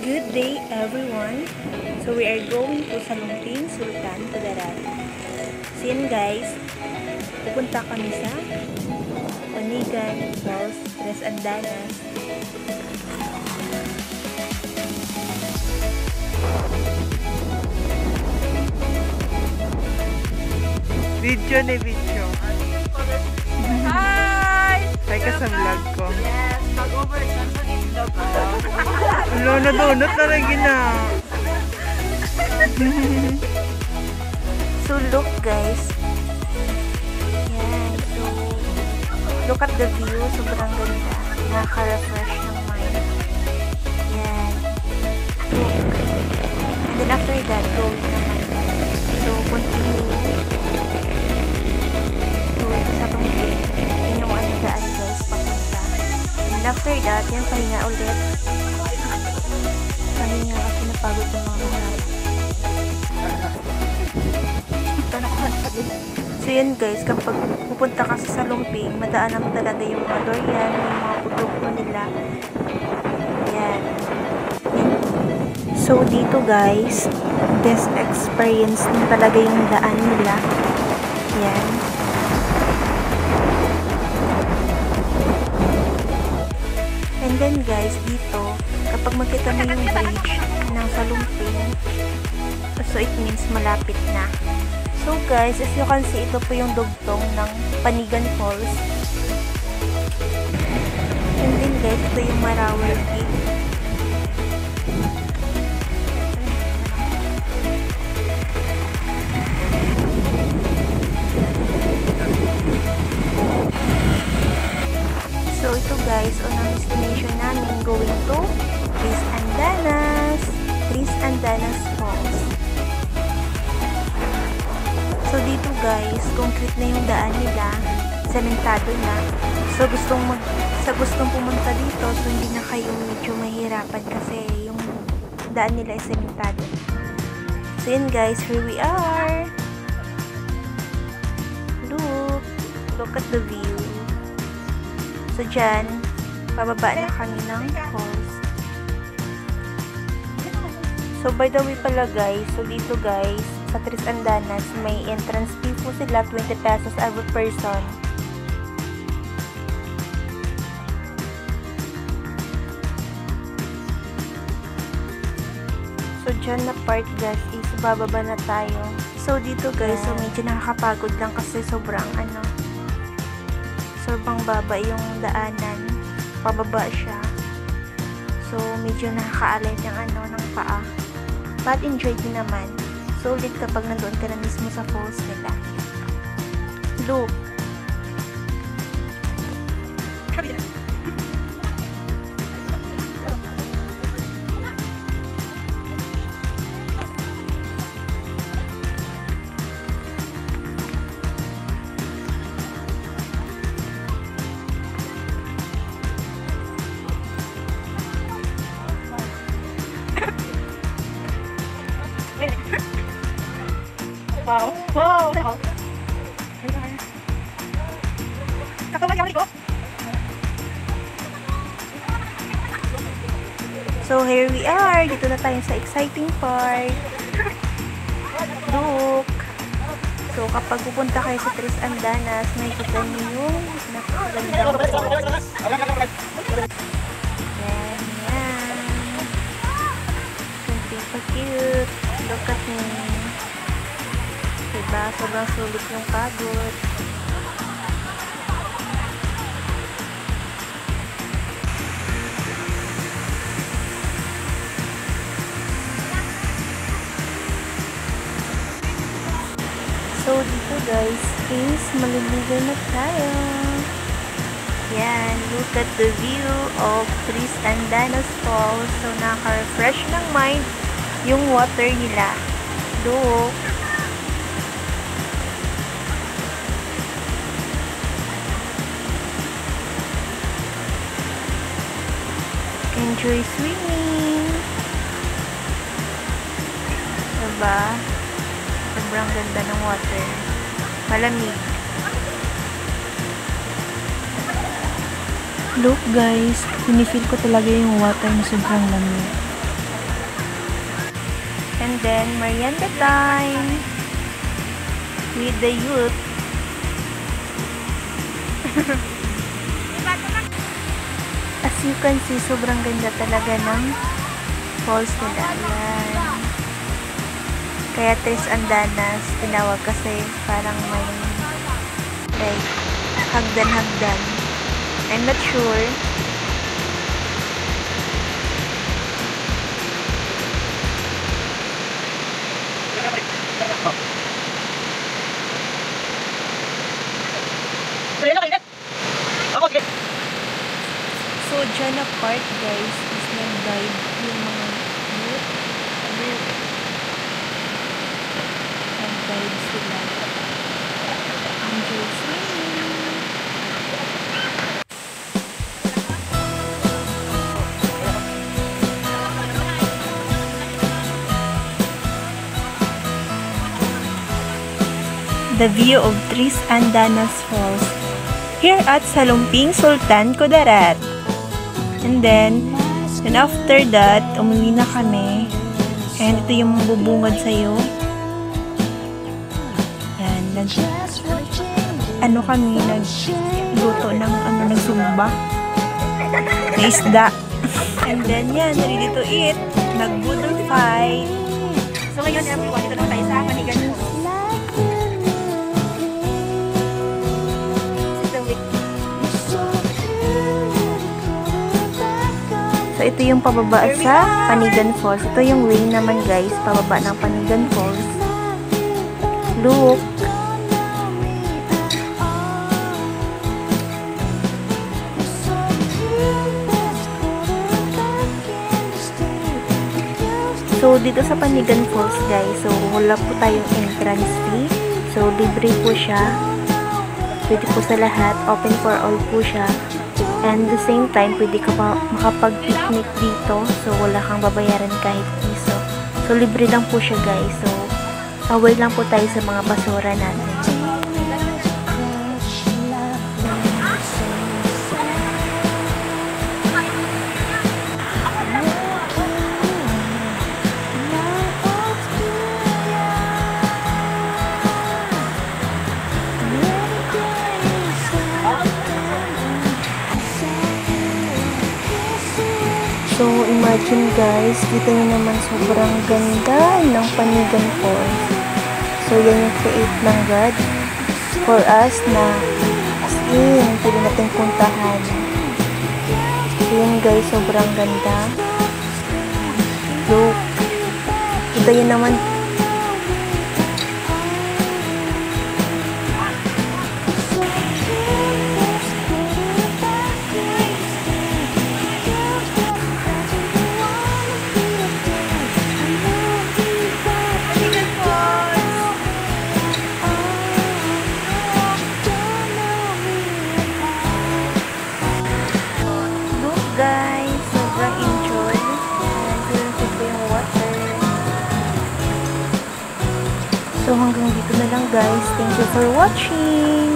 Good day everyone! So we are going to Salumping Sultan, Kudarat. So yan guys, pupunta kami sa Panigan Falls, Tres Andanas. Video na video. Hi! Hi ka sa vlog ko. Yes, mag-over sa vlog ko. Ulo, nadunot na rin gina. So look guys. Yan, so look at the view, sobrang ganda. Nakaka-refresh ng mind. Yan. Look. And then after that, going naman. So continue. Sa Tungkit. Yun yung ano daan guys, papunta. And after that, yan pahinga ulit. Pahinga kasi napagod yung mga mahal. So yun guys, kapag pupunta ka sa Salumping, madaanan talaga yung mga durian, yung mga produkto nila. Yan. So dito guys, best experience din talaga yung daan nila. Yan. And then guys, dito, kapag makita mo yung bridge ng Salumping, so it means malapit na. So guys, as you can see, ito po yung dugtong ng Panigan Falls. And then guys, ito yung Marawal Gate. So ito guys, unang destination namin going to Tres Andanas Falls. So dito guys, concrete na yung daan nila, sementado na. So gustong pumunta dito, so hindi na kayo medyo mahirapan kasi yung daan nila ay sementado. So yun guys, here we are. Look at the view. So dyan, pababa na kami ng falls. So by the way pala guys, so dito guys, sa Tres Andanas, may entrance fee po sila, 20 pesos every person. So dyan na part guys is bababa na tayo. So dito guys, so medyo nakakapagod lang kasi sobrang baba yung daanan, pababa siya. So medyo nakakaalit yung ng paa. But enjoy din naman. Solid kapag nandoon ka na mismo sa falls nila. Look. Wow! So here we are. Dito na tayo sa exciting part. Look. So kapag pupunta kayo sa Tres Andanas, makikita niyo yung napakagandang falls. Yan. Something so cute. Look at me. Diba? Sobrang sulit yung pagod. So, dito guys, is maliligo na tayo. Yan, look at the view of Tres Andanas Falls. So, nakaka-refresh ng mind yung water nila. Look. Enjoy swimming. Diba? Sobrang ganda ng water. Malamig. Look guys, pinifeel ko talaga yung water na sobrang lamig. And then, merienda time with the youth. As you can see, sobrang ganda talaga ng falls nila. Ayan. Kaya Tres Andanas, tinawag kasi parang may like hagdan-hagdan. I'm not sure. So, dyan na part guys is nag-guide yung mga youth. Nag-guide sila. Enjoy swimming. The view of Tres Andanas Falls here at Salumping Sultan Kudarat. And then after that, umuwi na kami. And ito yung bubungad sa'yo. Yan. Nagluto ng nagsumba. Na isda. And then yan, ready to eat. Nag-budol fight. So ngayon everyone, ito na tayo sa Panigan Falls. So, ito yung pababa sa Panigan Falls. Ito yung way naman guys, pababa ng Panigan Falls. Look! So, dito sa Panigan Falls guys, so wala po tayong entrance fee. So, libre po siya. Pwede po sa lahat. Open for all po siya. And the same time, pwede ka pa makapag-picnic dito. So, wala kang babayaran kahit piso. So, libre lang po siya guys. So, away lang po tayo sa mga basura natin. So, imagine guys, kita nyo naman sobrang ganda ng Panigan Falls. So, yan yung create ng God for us na as in, pwede natin puntahan. So, yan guys, sobrang ganda. Look. Kita nyo naman. Guys, sobrang enjoy. Nandun po yung water. So, hanggang dito na lang guys. Thank you for watching.